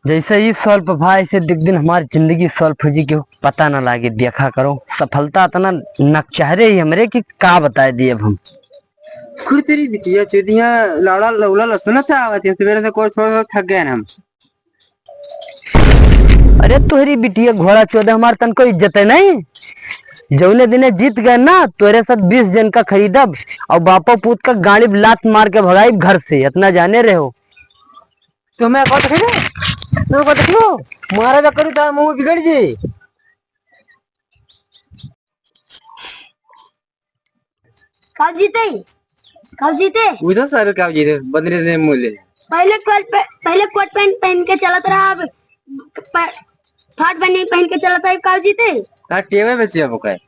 जैसे ही सॉल्व भाई से दिख दिन हमारी जिंदगी सॉल्व हो जी के पता ना लागे देखा करो सफलता इतना नकचहरे ही हमरे कि का बता दिए अब हम खुद तेरी बिटिया चुदिया लाड़ा लौला लसुन चावत है सवेरे से कोई थोड़ा थक गए हम। अरे तुहरी बिटिया घोड़ा चौदह हमारे तन को इज्जत है नहीं। जौने दिने जीत गए ना तोरे साथ 20 जन का खरीदब और बापा पूत का गाड़ी लात मार के भगाई घर से इतना जाने रहे हो। तुम्हें कौन देखे तुम को देखो महाराजा करू तार मुंह बिगड़ जी। कब जीते कब जीते उधर सारे क्या जीते बंदरे ने मूल्य पहले कोट पैंट पहन के चलत रहा अब फाट बनी पहन के चलता है। कब जीते का टेवे में चिया बुकाए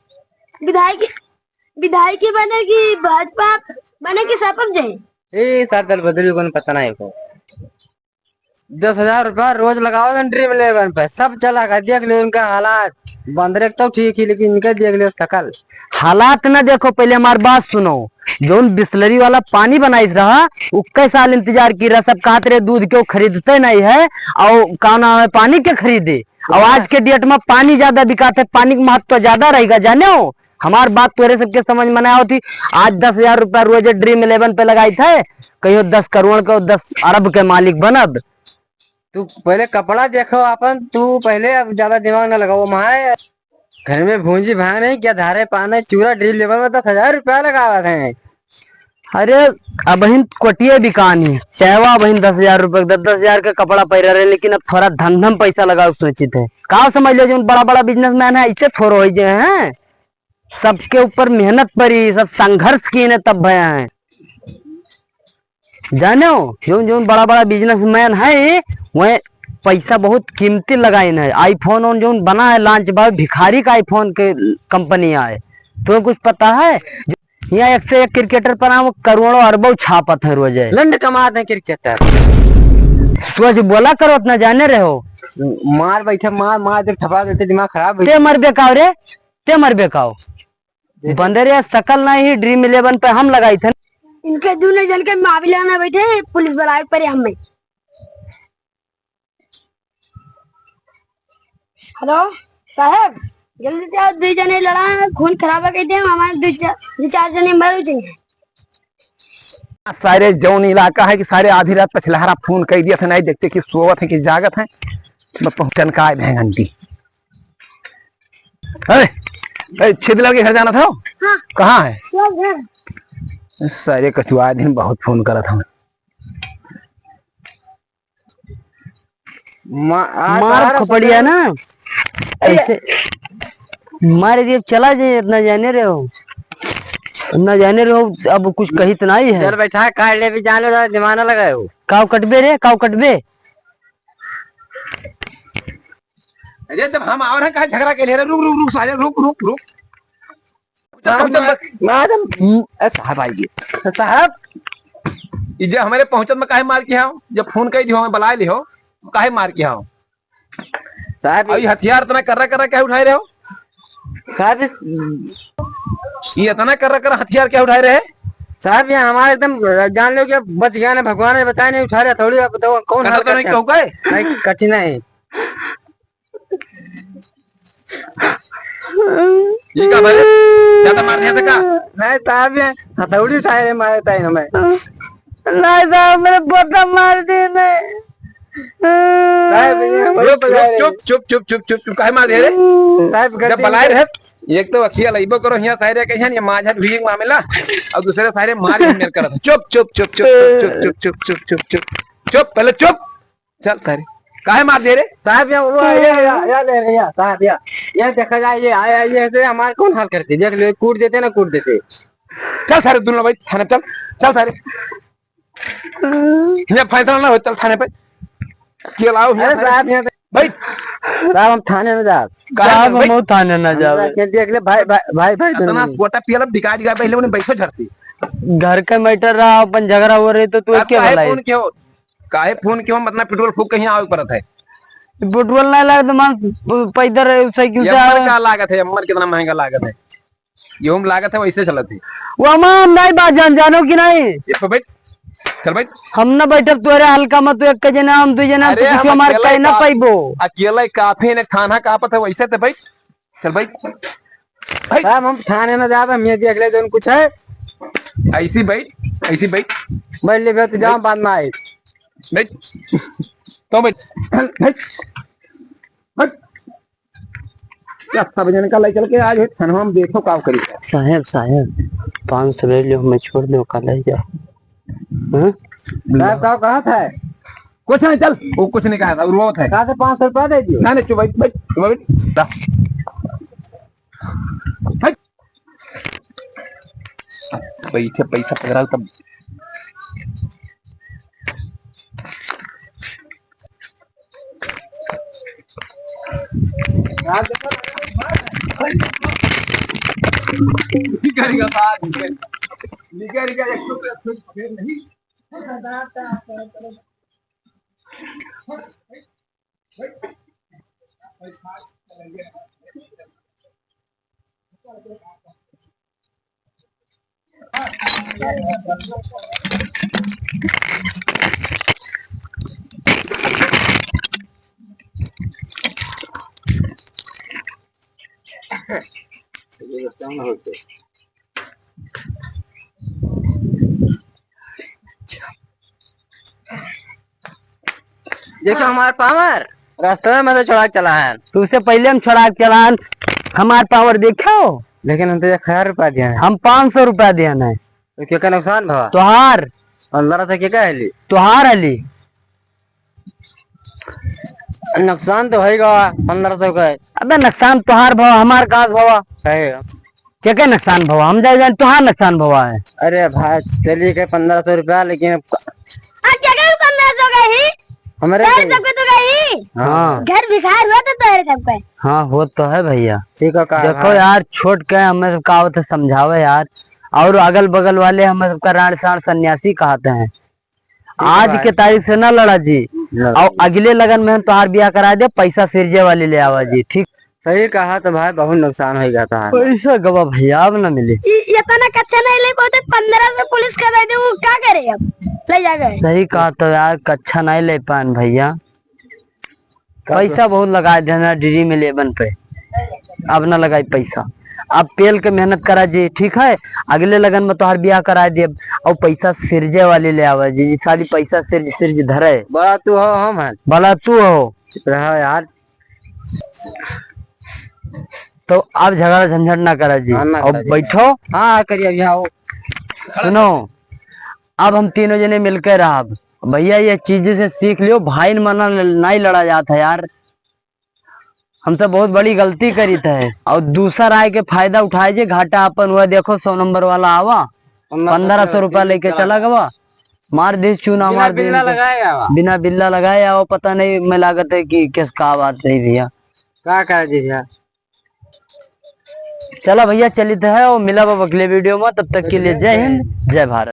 विधायकी बने की भाजपा बने की सपक जाए। ए सार दल बदली को पता नहीं को 10,000 रुपया रोज लगाओ ड्रीम 11 पे सब चला कर देख ले उनका हालात बंदरे तो ठीक ही लेकिन इनका देख ले शकल हालात ना देखो पहले हमारी बात सुनो। जोन बिस्लरी वाला पानी बनाई रहा वो कई साल इंतजार की रहा सब कहते रहे दूध क्यों खरीदते नहीं है और का नाम है पानी के खरीदे और आज के डेट में पानी ज्यादा बिकाते पानी का महत्व ज्यादा रहेगा जाने हो। हमारी बात तोरे सबके समझ में आया होती। आज 10,000 रुपया रोज ड्रीम 11 पे लगाई थे कहीं 10 करोड़ के 10 अरब के मालिक बनब। तू पहले कपड़ा देखो अपन तू पहले अब ज्यादा दिमाग न लगाओ माए घर में भूंजी भाग नहीं क्या धारे पाने चूरा ड्रीम 11 में 10,000 रुपया लगा रहे हैं। अरे अब कोटिया बिकानी चाहवा बहन 10,000 रुपए 10,000 का कपड़ा पहरा रहे लेकिन अब थोड़ा धंधम पैसा लगाओ सोचित है कहा समझ लो जो बड़ा बड़ा बिजनेसमैन है इससे थोड़ा हो जाए हैं सबके ऊपर मेहनत पड़ी सब संघर्ष किए ने तब भया है जानो जो जो बड़ा बड़ा बिजनेसमैन है वह पैसा बहुत कीमती लगाए है। आईफोन जो बना है लॉन्च भाई भिखारी का आईफोन के कंपनी आए तो कुछ पता है यहाँ एक से एक क्रिकेटर पर वो करोड़ों अरबों छापत है रोज लंड कमाते हैं क्रिकेटर सोच बोला करो इतना जाने रहे हो मार बैठे मार मार जब ठपा देते दिमाग खराब ते मर बेकाव रे ते मर बेकाव बंदर सकल नहीं ही ड्रीम 11 पे हम लगाई थे इनके दूने जन के मामले में बैठे पुलिस बुलाए पर हमें। हेलो साहब जल्दी से 2 जने लड़ा खून खराबा कर दिया हमारे 2-4 जने मर जाएंगे। सारे जौन इलाका है कि सारे आधी रात पछलहरा फोन कर दिया था नहीं देखते कि सोवत है कि जागत है पहुंचन का आए घंटी छिदला के घर जाना था। हाँ। कहाँ है सारे कछुआ दिन बहुत फोन करा था मार खपड़िया ना ऐसे मारे दिए चला जाए इतना जाने रहे हो ना जाने रहो अब कुछ कही तो नहीं है। चल बैठा काट ले भी जान लो दिमाग लगाए हो काव कटबे रे काव कटबे। अरे जब हम आ रहे कहा झगड़ा के लिए रुक रुक रुक सारे रुक रुक रुक साहब आइए साहब इजे हमारे पहुंचत में काहे मार के आओ जब फोन कर दियो हमें बुला लियो काहे मार के आओ साहब अभी हथियार इतना कर रहा क्या उठाए रहे हो साहब ये इतना कर रहा हथियार क्या उठाए रहे साहब यहाँ हमारे एकदम जान लो कि बच गया ना भगवान ने बताया नहीं उठा रहा थोड़ी आप बताओ कौन तो नहीं क्यों गए कठिन है ये का भाई ज्यादा मार दिया था का नहीं साहब ये हथौड़ी उठाए रहे मारे ताई हमें नहीं साहब मेरे पोता मार दिए नहीं चुप चुप चुप चुप चुप चुप काहे मार दे रे साहब जब बुलाए रहे एक तो अखिया लइबो करो यहाँ सारे कहिया ये माझा भी मामला और दूसरे सारे मार मेल करत चुप चुप चुप चुप चुप चुप चुप चुप चुप चुप चुप पहले चुप चल सारे काहे मार दे रे साहब या ले भैया साहब या देखा जाए ये आया ये तो हमारे कौन हाल करते देख लो कूट देते ना कूट देते चल सारे दोनों भाई थाने चल चल सारे ये फैसला ना हो चल थाने पे क्या लाओ साहब यहाँ भाई साहब हम थाने न जा साहब हम थाने न जाओ देख ले भाई भाई भाई इतना पोटा पियला दिखा दिखा पहले उन्हें बैठो झड़ती घर का मैटर रहा अपन झगड़ा हो रहे तो तू क्या बोला फोन क्यों काहे फोन क्यों मतलब पेट्रोल फूक कहीं आवे पड़त है पेट्रोल नहीं लगा तो मान पैदल साइकिल से क्या लागत है अमर कितना महंगा लागत है ये हम लागत है वैसे चलत है। वो हम नहीं बात जानो कि नहीं। ये पे बैठ, चल बैठ। हम न बैठब तोरे हल्का मत एक के जना हम दू जना अरे हम हमार अकेला कह ना ही पाइबो। अकेला ही काफी ने खाना कापत है वैसे तो बैठ, चल बैठ। साहब हम थाने में जाब मैं देख ले जो कुछ है। ऐसी बैठ, ऐसी बैठ, बैठ ले तो जाओ बाद में आए। बैठ, तो बैठ, बैठ, बैठ। क्या सब जन का ले चल के आज थाना में देखो काम करी। साहब 500 ले लो मैं छोड़ दो कल ही जा। हाँ? साहब कहा था कुछ नहीं, चल वो कुछ नहीं कहा था, रोत है। कहा से 500 रुपया दे दियो। ना नहीं, चुप बैठ, बैठ, चुप बैठ, ला। बैठ। बैठे पैसा पकड़ा तब करेगा बात निकलेगा एक तो फिर नहीं। देखो हमारे पावर रास्ते में तो चढ़ा चला है। तो उससे पहले हम छोड़ा के चलान हमार पावर देखो। लेकिन हम तो 1000 रुपया दिया है। हम 500 रुपया देन है। तो क्या का नुकसान भवा तुहार 15 से क्या है तुहार अली नुकसान तो होगा 1500 का। अबे नुकसान तुहार भाव हमार कास भावा है। क्या नुकसान भावा हम जाए तुहार नुकसान भावा है। अरे भाई चलिए के 1500 रुपया लेकिन क्या 1500 का ही हमारे सबको तो गई। हाँ घर भिखार हुआ तो तेरे सबका। हाँ हो तो है भैया। ठीक है देखो यार छोट के हमें सब कहावत समझावे यार। और अगल बगल वाले हमें सबका राण साण सन्यासी कहते हैं। आज के तारीख से ना लड़ा जी। और अगले लगन में हम तुहार ब्याह करा दे पैसा सिरजे वाली ले आवा जी। ठीक सही कहा तो भाई बहुत नुकसान हो जाता है। पैसा गवा भैया अब ना मिले। इतना कच्चा नहीं ले पाते 1500 पुलिस का दे दे वो क्या करे अब ले जाकर। सही कहा तो यार कच्चा नहीं ले पान भैया। पैसा बहुत लगा देना डिरी में लेबन पे। अब ना लगाई पैसा। अब पेल के मेहनत करा जी ठीक है। अगले लगन में तुहार ब्याह करा दे और पैसा सिरजे वाली ले आवा जी। साली पैसा सिरज धरे बड़ा तू हो हम है भला तू हो रहा यार। तो अब झगड़ा झंझट ना करा जी। हाँ, ना और करा जी। बैठो। हाँ करिए अभी आओ। सुनो अब हम तीनों जने मिलकर रहा भैया ये चीज से सीख लियो भाई मना नहीं लड़ा जाता यार। हमसे बहुत बड़ी गलती करी थे। और दूसरा आए के फायदा उठाए जे घाटा अपन हुआ। देखो 100 नंबर वाला आवा 1500 रुपया लेके चला गवा मार दे चूना मार दे लगाएगा बिना बिल्ला लगाए आओ। पता नहीं मैं लागत है कि किस का बात नहीं भैया। क्या कर दीजिए। चला भैया चलित है और मिला अगले वीडियो में। तब तक के लिए जय हिंद जय भारत।